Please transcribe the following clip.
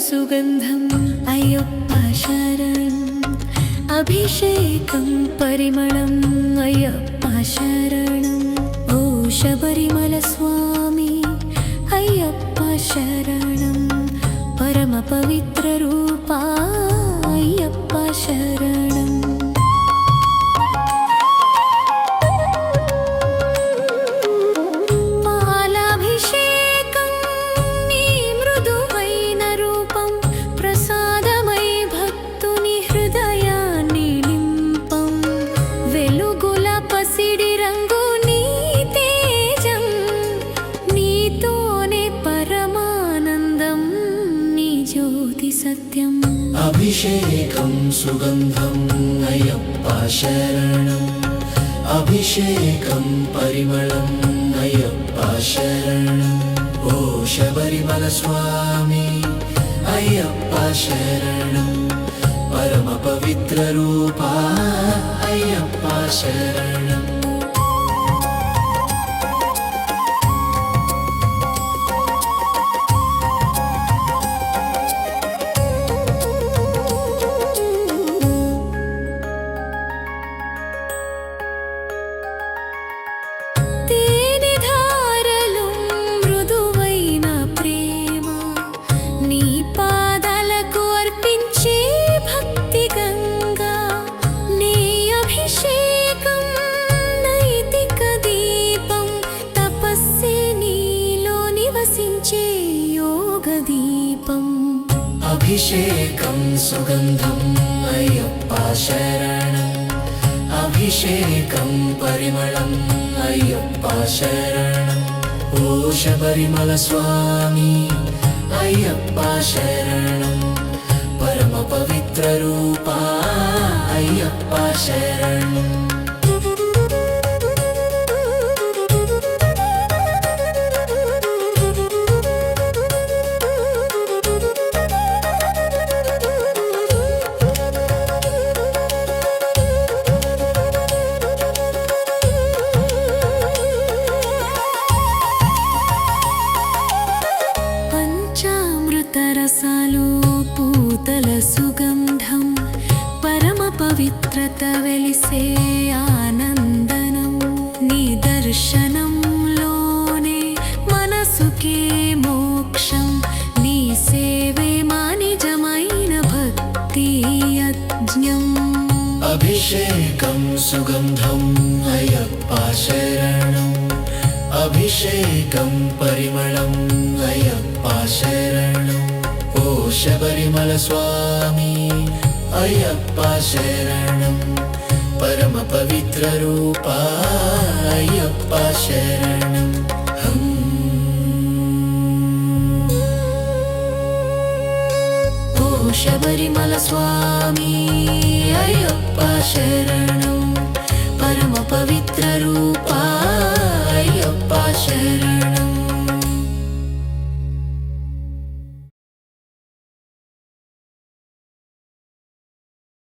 సుగంధం అయ్యప్ప శరణం అభిషేకం పరిమళం అయ్యప్ప శరణం ఓ శబరిమల స్వామి అయ్యప్ప శరణం పరమ పవిత్ర రూపా అయ్యప్ప శరణం సత్యం అభిషేకం సుగంధం అయ్యప్ప శరణం అభిషేకం పరిమళం అయ్యప్ప శరణం ఓ శబరిమల స్వామి అయ్యప్ప శరణం పరమ పవిత్ర రూపా అయ్యప్ప శరణం అభిషేకం సుగంధం అయ్యప్ప శరణం అభిషేకం పరిమళం అయ్యప్ప శరణం ఓ శబరిమల స్వామి అయ్యప్ప శరణం పరమ పవిత్ర రూపా అయ్యప్ప శరణం రసాలు పూతల సుగంధం పరమ పవిత్రత వెలిసే ఆనందనం నీ దర్శనంలోనే మనసుకే మోక్షం నీ సేవే మా నిజమైన భక్తి యజ్ఞం అభిషేకం సుగంధం అయ్యప్ప శరణం అభిషేకం పరిమళం అయ్యప్ప శరణం ఓ శబరిమల స్వామి అయ్యప్ప శరణం పరమ పవిత్ర రూపా అయ్యప్ప శరణం ఓ శబరిమల స్వామి అయ్యప్ప శరణం